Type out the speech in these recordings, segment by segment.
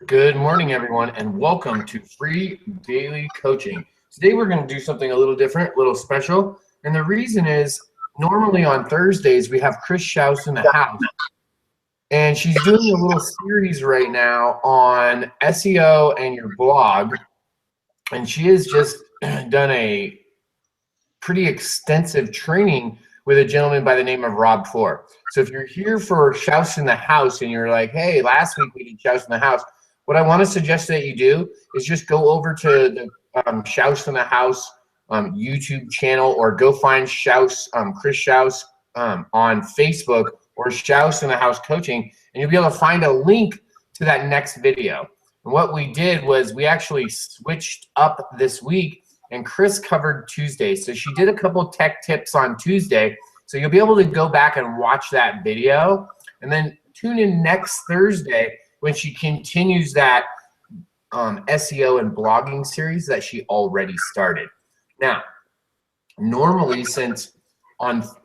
Good morning, everyone, and welcome to Free Daily Coaching. Today, we're going to do something a little different, a little special. And the reason is, normally on Thursdays, we have Chris Schaus in the house. And she's doing a little series right now on SEO and your blog. And she has just done a pretty extensive training with a gentleman by the name of Rob Four. So if you're here for Schaus in the house and you're like, hey, last week we did Schaus in the house, what I want to suggest that you do is just go over to the Schaus in the House YouTube channel, or go find Schaus, Chris Schaus on Facebook, or Schaus in the House Coaching, and you'll be able to find a link to that next video. And what we did was we actually switched up this week, and Chris covered Tuesday. So she did a couple tech tips on Tuesday. So you'll be able to go back and watch that video, and then tune in next Thursday when she continues that SEO and blogging series that she already started. Now, normally, since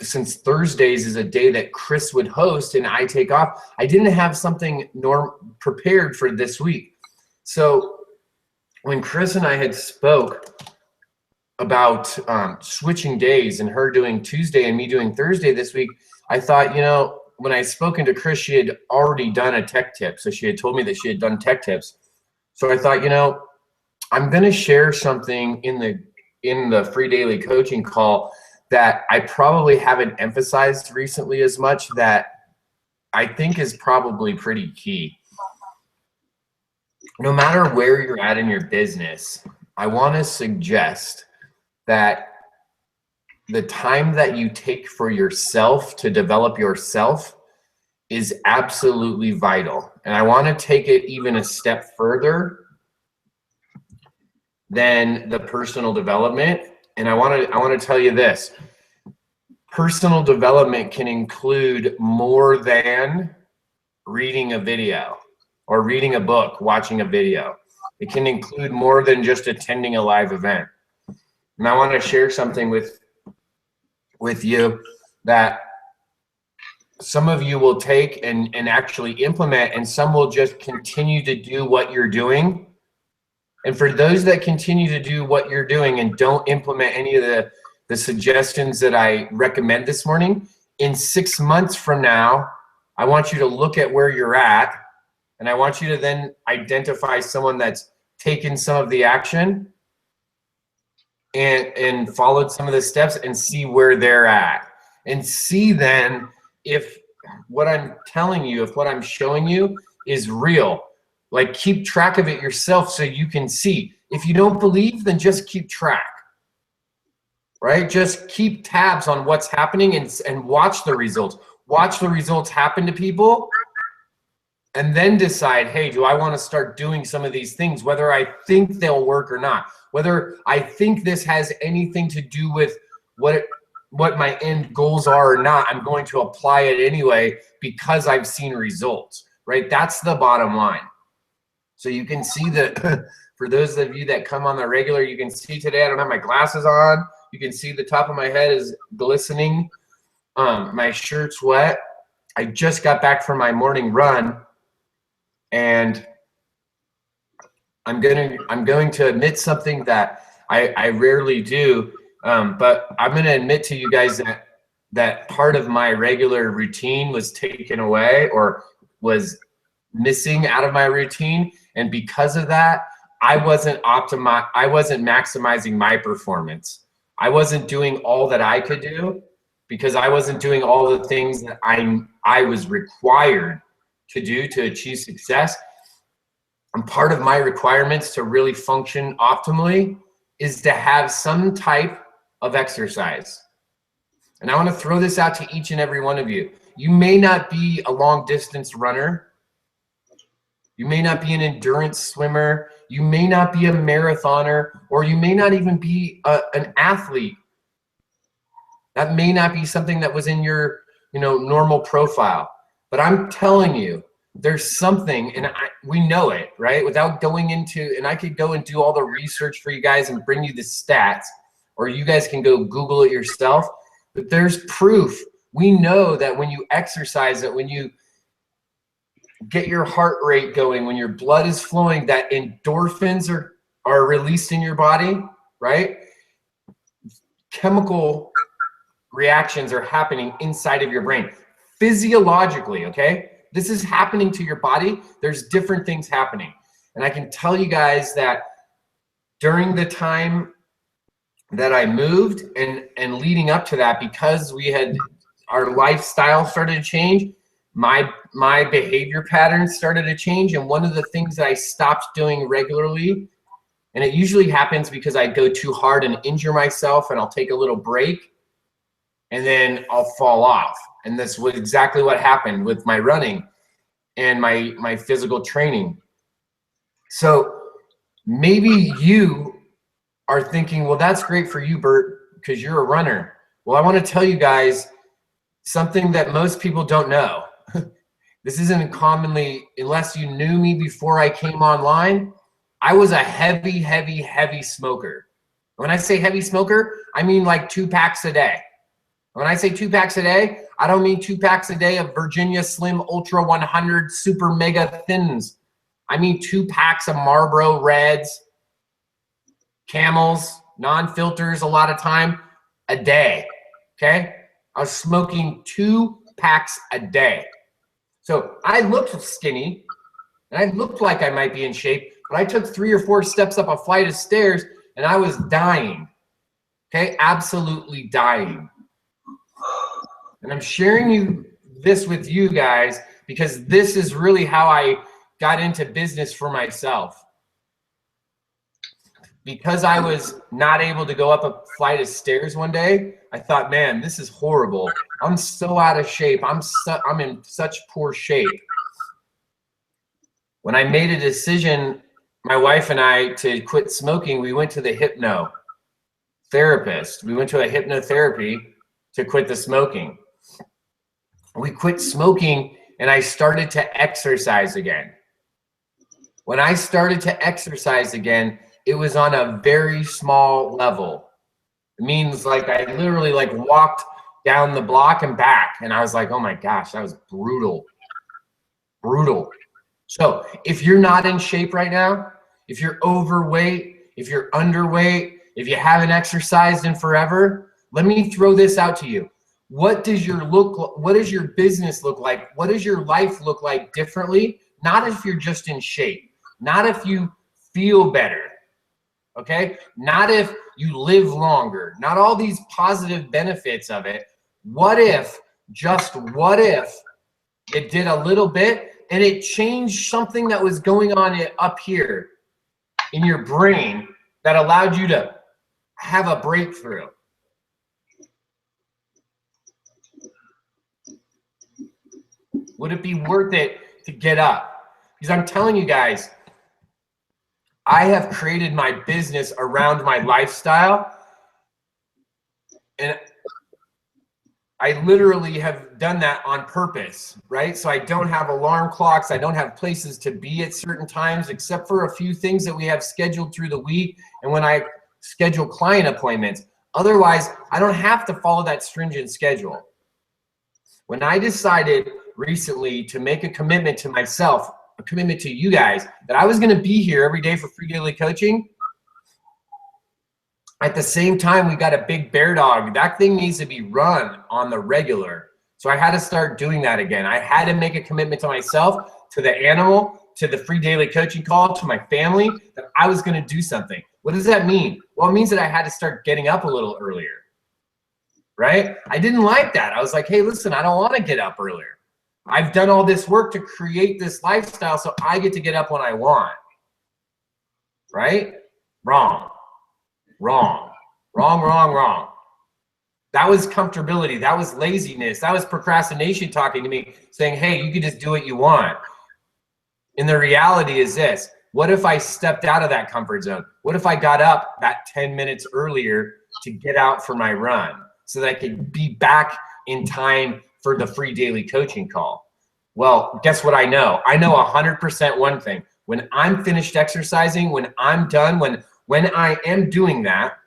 Thursdays is a day that Chris would host and I take off, I didn't have something prepared for this week. So when Chris and I had spoke about switching days and her doing Tuesday and me doing Thursday this week, I thought, when I spoken to Chris, she had already done a tech tip. So she had told me that she had done tech tips. So I thought, I'm going to share something in the free daily coaching call that I probably haven't emphasized recently as much, that I think is probably pretty key. No matter where you're at in your business, I want to suggest that the time that you take for yourself to develop yourself is absolutely vital. And I want to take it even a step further than the personal development. And I want to tell you this: personal development can include more than reading a video or reading a book, watching a video. It can include more than just attending a live event. And I want to share something with you that some of you will take and actually implement, and some will just continue to do what you're doing. And for those that continue to do what you're doing and don't implement any of the suggestions that I recommend this morning, in 6 months from now, I want you to look at where you're at, and I want you to then identify someone that's taken some of the action and followed some of the steps, and see where they're at, and see then if what I'm telling you, if what I'm showing you is real. Like, keep track of it yourself so you can see. If you don't believe, then just keep track, right? Just keep tabs on what's happening and watch the results. Watch the results happen to people, and then decide, hey, do I want to start doing some of these things, whether I think they'll work or not, whether I think this has anything to do with what my end goals are or not. I'm going to apply it anyway because I've seen results, right? That's the bottom line. So you can see that for those of you that come on the regular, you can see today I don't have my glasses on. You can see the top of my head is glistening. My shirt's wet. I just got back from my morning run, and I'm going to admit something that I rarely do, but I'm going to admit to you guys that part of my regular routine was taken away or was missing out of my routine, and because of that, I wasn't maximizing my performance. I wasn't doing all that I could do because I wasn't doing all the things that I was required to do to achieve success. And part of my requirements to really function optimally is to have some type of exercise. And I want to throw this out to each and every one of you. You may not be a long distance runner. You may not be an endurance swimmer. You may not be a marathoner, or you may not even be an athlete. That may not be something that was in your normal profile. But I'm telling you, there's something, and we know it, right? Without going into, and I could go and do all the research for you guys and bring you the stats, or you guys can go Google it yourself. But there's proof. We know that when you exercise, that when you get your heart rate going, when your blood is flowing, that endorphins are released in your body, right? Chemical reactions are happening inside of your brain physiologically, okay? This is happening to your body. There's different things happening. And I can tell you guys that during the time that I moved and leading up to that, because our lifestyle started to change, my behavior patterns started to change. And one of the things that I stopped doing regularly, and it usually happens because I go too hard and injure myself, and I'll take a little break and then I'll fall off. And this was exactly what happened with my running and my physical training. So maybe you are thinking, well, that's great for you, Bert, because you're a runner. Well, I want to tell you guys something that most people don't know. This isn't commonly, unless you knew me before I came online, I was a heavy smoker. When I say heavy smoker, I mean like 2 packs a day. When I say 2 packs a day, I don't mean 2 packs a day of Virginia Slim Ultra 100 Super Mega Thins. I mean 2 packs of Marlboro Reds, Camels, non-filters a lot of time, a day, okay? I was smoking 2 packs a day. So I looked skinny, and I looked like I might be in shape, but I took 3 or 4 steps up a flight of stairs, and I was dying, okay? Absolutely dying. And I'm sharing this with you guys because this is really how I got into business for myself. Because I was not able to go up a flight of stairs one day, I thought, man, this is horrible. I'm so out of shape. I'm in such poor shape. When I made a decision, my wife and I, to quit smoking, we went to the hypnotherapist. We went to a hypnotherapy to quit the smoking. We quit smoking and I started to exercise again. When I started to exercise again, it was on a very small level. It means like I literally like walked down the block and back, and I was like, oh my gosh, that was brutal. Brutal. So if you're not in shape right now, if you're overweight, if you're underweight, if you haven't exercised in forever, let me throw this out to you. What does your business look like? What does your life look like differently? Not if you're just in shape, not if you feel better, okay? Not if you live longer, not all these positive benefits of it. What if, just what if, it did a little bit and it changed something that was going on up here in your brain that allowed you to have a breakthrough? Would it be worth it to get up? Because I'm telling you guys, I have created my business around my lifestyle, and I literally have done that on purpose, right? So I don't have alarm clocks. I don't have places to be at certain times, except for a few things that we have scheduled through the week and when I schedule client appointments. Otherwise, I don't have to follow that stringent schedule. When I decided recently to make a commitment to myself, a commitment to you guys, that I was going to be here every day for free daily coaching, at the same time, we got a big bear dog. That thing needs to be run on the regular. So I had to start doing that again. I had to make a commitment to myself, to the animal, to the free daily coaching call, to my family, that I was going to do something. What does that mean? Well, it means that I had to start getting up a little earlier, right? I didn't like that. I was like, hey, listen, I don't want to get up earlier. I've done all this work to create this lifestyle so I get to get up when I want, right? Wrong. Wrong. Wrong, wrong, wrong. That was comfortability. That was laziness. That was procrastination talking to me, saying, hey, you can just do what you want. And the reality is this: what if I stepped out of that comfort zone? What if I got up that 10 minutes earlier to get out for my run so that I could be back in time for the free daily coaching call? Well, guess what I know? I know 100% one thing. When I'm finished exercising, when I'm done, when I am doing that,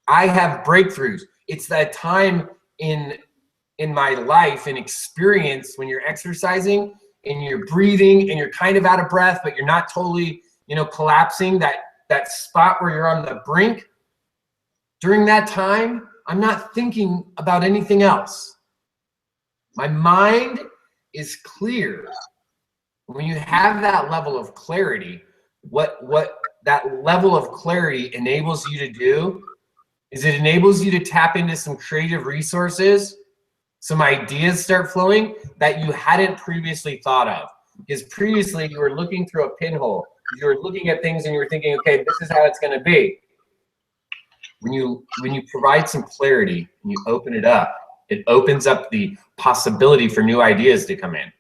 I have breakthroughs. It's that time in my life and experience when you're exercising and you're breathing and you're kind of out of breath, but you're not totally, you know, collapsing, that spot where you're on the brink, during that time, I'm not thinking about anything else. My mind is clear. When you have that level of clarity, what that level of clarity enables you to do is it enables you to tap into some creative resources, some ideas start flowing that you hadn't previously thought of. Because previously you were looking through a pinhole. You were looking at things and you were thinking, okay, this is how it's going to be. When you provide some clarity and you open it up, it opens up the possibility for new ideas to come in.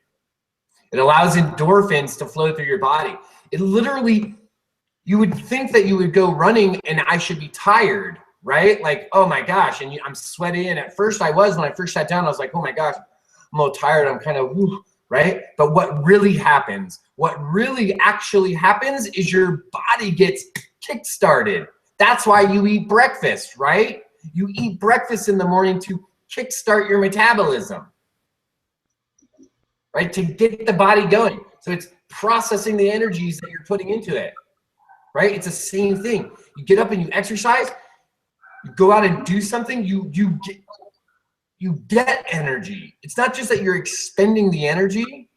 It allows endorphins to flow through your body. It literally, you would think that you would go running and I should be tired, right? Like, oh my gosh, and I'm sweaty. And at first I was, when I first sat down, I was like, oh my gosh, I'm a little tired. I'm kind of, whew, right? But what really happens, what really actually happens is your body gets kick-started. That's why you eat breakfast, right? You eat breakfast in the morning to kickstart your metabolism, right? To get the body going. So it's processing the energies that you're putting into it, right? It's the same thing. You get up and you exercise, you go out and do something, you get energy. It's not just that you're expending the energy,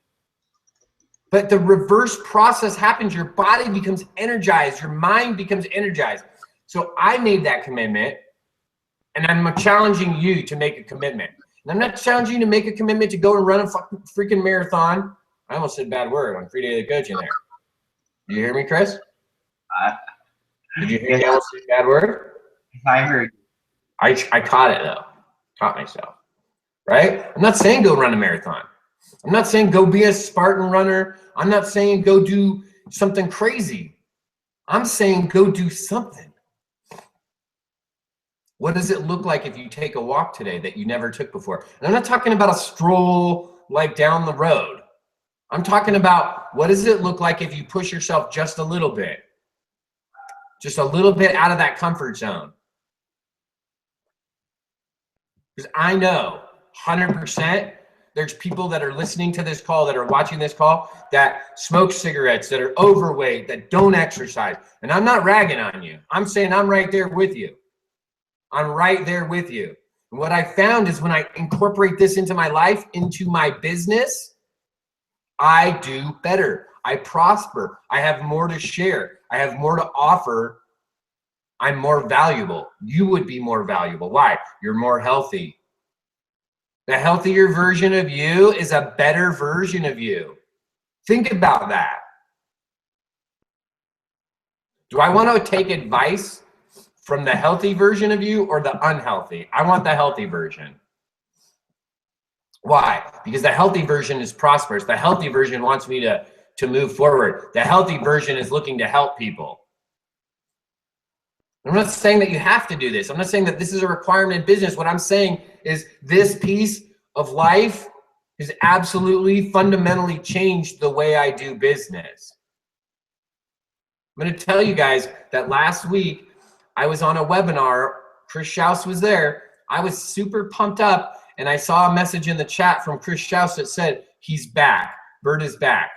but the reverse process happens. Your body becomes energized, your mind becomes energized. So I made that commitment, and I'm challenging you to make a commitment. And I'm not challenging you to make a commitment to go and run a freaking marathon. I almost said a bad word on Free Daily Coaching there. Did you hear me, Chris? Did you hear me almost say a bad word? I heard. I caught it though. Caught myself. Right? I'm not saying go run a marathon. I'm not saying go be a Spartan runner. I'm not saying go do something crazy. I'm saying go do something. What does it look like if you take a walk today that you never took before? And I'm not talking about a stroll like down the road. I'm talking about what does it look like if you push yourself just a little bit out of that comfort zone. Because I know 100% there's people that are listening to this call, that are watching this call, that smoke cigarettes, that are overweight, that don't exercise. And I'm not ragging on you. I'm saying I'm right there with you. I'm right there with you. And what I found is when I incorporate this into my life, into my business, I do better. I prosper. I have more to share. I have more to offer. I'm more valuable. You would be more valuable. Why? You're more healthy. The healthier version of you is a better version of you. Think about that. Do I want to take advice from the healthy version of you or the unhealthy? I want the healthy version. Why? Because the healthy version is prosperous. The healthy version wants me to move forward. The healthy version is looking to help people. I'm not saying that you have to do this. I'm not saying that this is a requirement in business. What I'm saying is this piece of life has absolutely fundamentally changed the way I do business. I'm going to tell you guys that last week I was on a webinar. Chris Schaus was there. I was super pumped up, and I saw a message in the chat from Chris Schaus that said, he's back. Bert is back.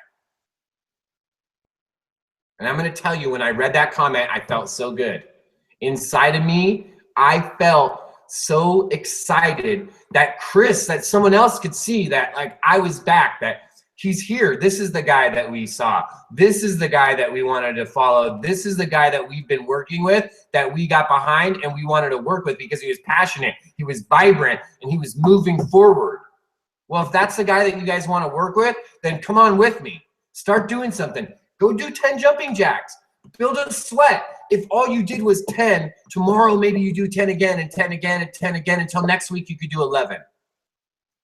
And I'm going to tell you, when I read that comment, I felt so good. Inside of me, I felt so excited that Chris, that someone else could see that, like, I was back, that he's here. This is the guy that we saw. This is the guy that we wanted to follow. This is the guy that we've been working with, that we got behind and we wanted to work with because he was passionate, he was vibrant, and he was moving forward. Well, if that's the guy that you guys want to work with, then come on with me. Start doing something. Go do 10 jumping jacks. Build a sweat. If all you did was 10, tomorrow maybe you do 10 again and 10 again and 10 again until next week you could do 11.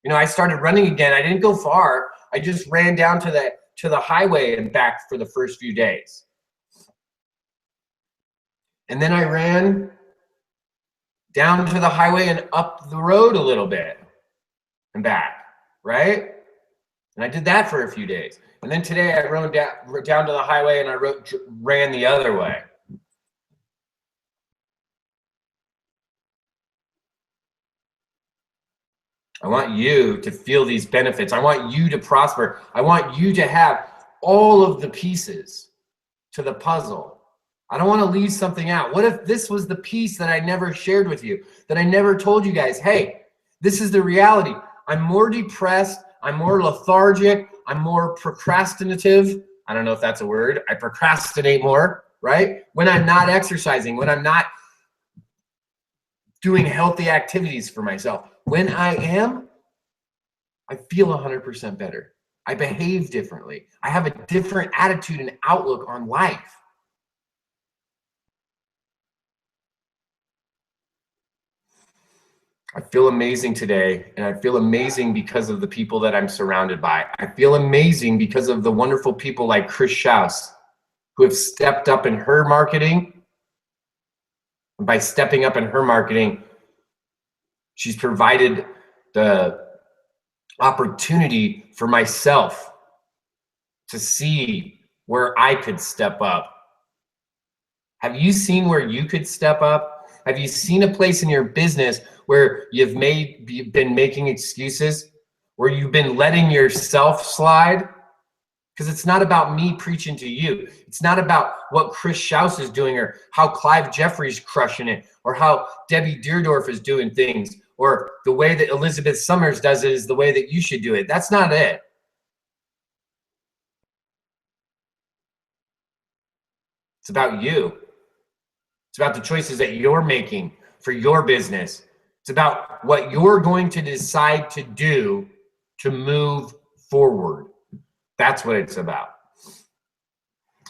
You know, I started running again. I didn't go far. I just ran down to the highway and back for the first few days. And then I ran down to the highway and up the road a little bit and back, right? And I did that for a few days. And then today I rode down to the highway and I ran the other way. I want you to feel these benefits. I want you to prosper. I want you to have all of the pieces to the puzzle. I don't want to leave something out. What if this was the piece that I never shared with you, that I never told you guys, hey, this is the reality. I'm more depressed. I'm more lethargic. I'm more procrastinative. I don't know if that's a word. I procrastinate more, right? When I'm not exercising, when I'm not doing healthy activities for myself. When I am, I feel 100% better. I behave differently. I have a different attitude and outlook on life. I feel amazing today, and I feel amazing because of the people that I'm surrounded by. I feel amazing because of the wonderful people like Chris Schaus, who have stepped up in her marketing. And by stepping up in her marketing, she's provided the opportunity for myself to see where I could step up. Have you seen where you could step up? Have you seen a place in your business where you've been making excuses, where you've been letting yourself slide? Because it's not about me preaching to you. It's not about what Chris Schaus is doing or how Clive Jeffrey's crushing it or how Debbie Deerdorf is doing things or the way that Elizabeth Summers does it is the way that you should do it. That's not it. It's about you. It's about the choices that you're making for your business. It's about what you're going to decide to do to move forward. That's what it's about.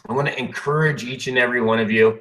I want to encourage each and every one of you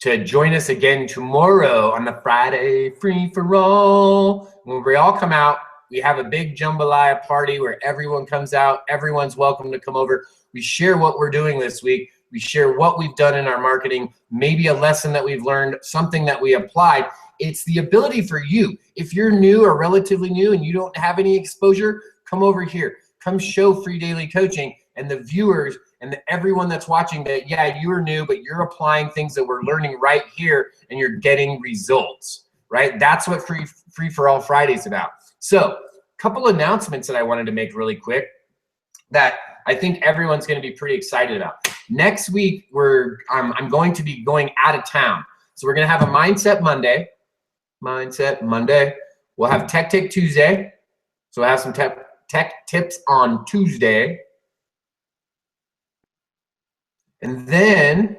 to join us again tomorrow on the Friday Free for All. When we all come out, we have a big jambalaya party where everyone comes out. Everyone's welcome to come over. We share what we're doing this week. We share what we've done in our marketing, maybe a lesson that we've learned, something that we applied. It's the ability for you. If you're new or relatively new and you don't have any exposure, come over here. Come show free daily coaching and the viewers and everyone that's watching that, yeah, you are new, but you're applying things that we're learning right here and you're getting results, right? That's what Free for All Friday is about. So a couple announcements that I wanted to make really quick that I think everyone's going to be pretty excited about. Next week, I'm going to be going out of town. So we're going to have a Mindset Monday. We'll have Tech Take Tuesday. So we'll have some tech tips on Tuesday. And then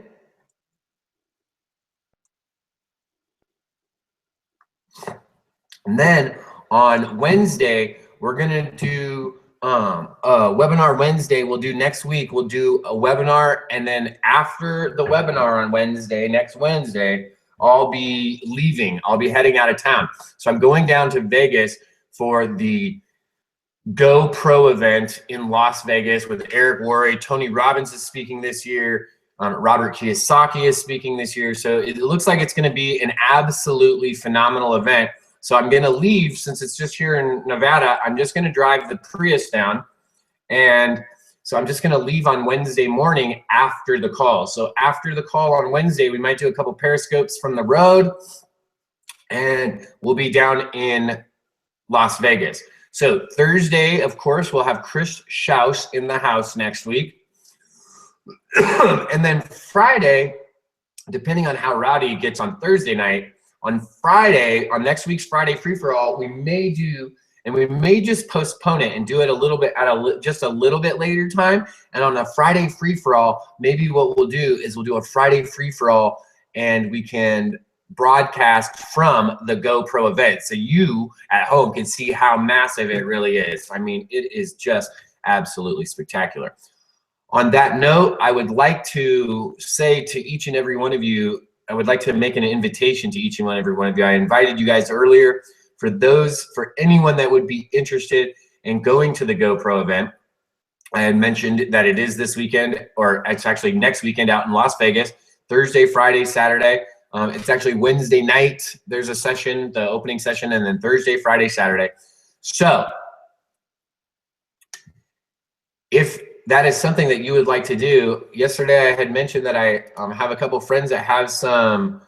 on Wednesday, we're going to do webinar Wednesday. We'll do next week. We'll do a webinar. And then after the webinar on Wednesday, next Wednesday, I'll be leaving. I'll be heading out of town. So I'm going down to Vegas for the Go Pro event in Las Vegas with Eric Worre. Tony Robbins is speaking this year. Robert Kiyosaki is speaking this year. So it looks like it's going to be an absolutely phenomenal event. So I'm going to leave, since it's just here in Nevada, I'm just going to drive the Prius down. And so I'm just going to leave on Wednesday morning after the call. So after the call on Wednesday, we might do a couple periscopes from the road, and we'll be down in Las Vegas. So Thursday, of course, we'll have Chris Schaus in the house next week. And then Friday, depending on how rowdy it gets on Thursday night, on Friday, on next week's Friday Free for All, we may do, and we may just postpone it and do it a little bit at just a little bit later time. And on a Friday Free for All, maybe what we'll do is we'll do a Friday Free for All, and we can broadcast from the GoPro event, so you at home can see how massive it really is. I mean, it is just absolutely spectacular. On that note, I would like to say to each and every one of you, I would like to make an invitation to each and every one of you. I invited you guys earlier. For anyone that would be interested in going to the GoPro event, I had mentioned that it is this weekend, or it's actually next weekend out in Las Vegas, Thursday, Friday, Saturday. It's actually Wednesday night. There's a session, the opening session, and then Thursday, Friday, Saturday. So if that is something that you would like to do, yesterday I had mentioned that I have a couple friends that have some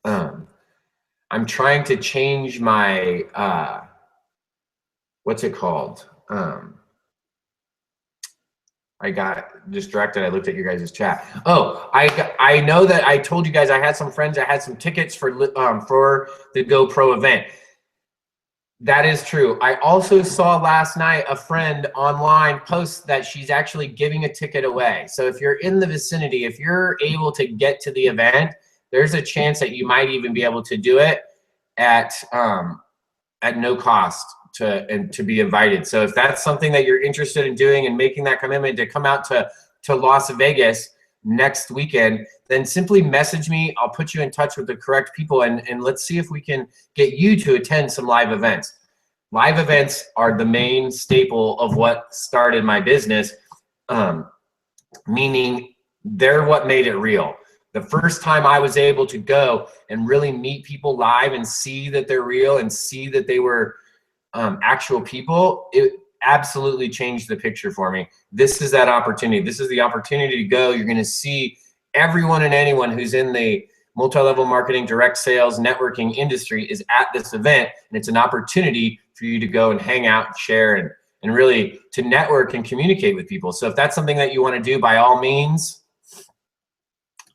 I'm trying to change my, what's it called? I got distracted. I looked at your guys' chat. Oh, I know that I told you guys I had some friends that had some tickets for the GoPro event. That is true. I also saw last night a friend online post that she's actually giving a ticket away. So if you're in the vicinity, if you're able to get to the event, there's a chance that you might even be able to do it at no cost to be invited. So if that's something that you're interested in doing and making that commitment to come out to Las Vegas next weekend, then simply message me. I'll put you in touch with the correct people, and let's see if we can get you to attend some live events. Live events are the main staple of what started my business, meaning they're what made it real. The first time I was able to go and really meet people live and see that they're real and see that they were actual people, it absolutely changed the picture for me. This is that opportunity. This is the opportunity to go. You're going to see everyone and anyone who's in the multi-level marketing, direct sales, networking industry is at this event, and it's an opportunity for you to go and hang out and share and really to network and communicate with people. So if that's something that you want to do, by all means,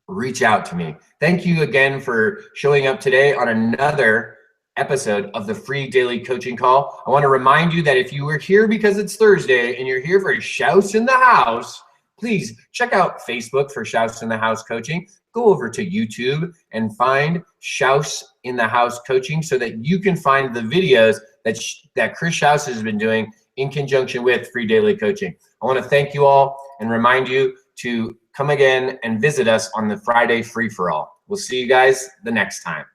reach out to me. Thank you again for showing up today on another episode of the free daily coaching call. I want to remind you that if you were here because it's Thursday and you're here for Shouse in the House, please check out Facebook for Shouse in the House Coaching. Go over to YouTube and find Shouse in the House Coaching so that you can find the videos that Chris Shouse has been doing in conjunction with free daily coaching. I want to thank you all and remind you to come again and visit us on the Friday free-for-all. We'll see you guys the next time.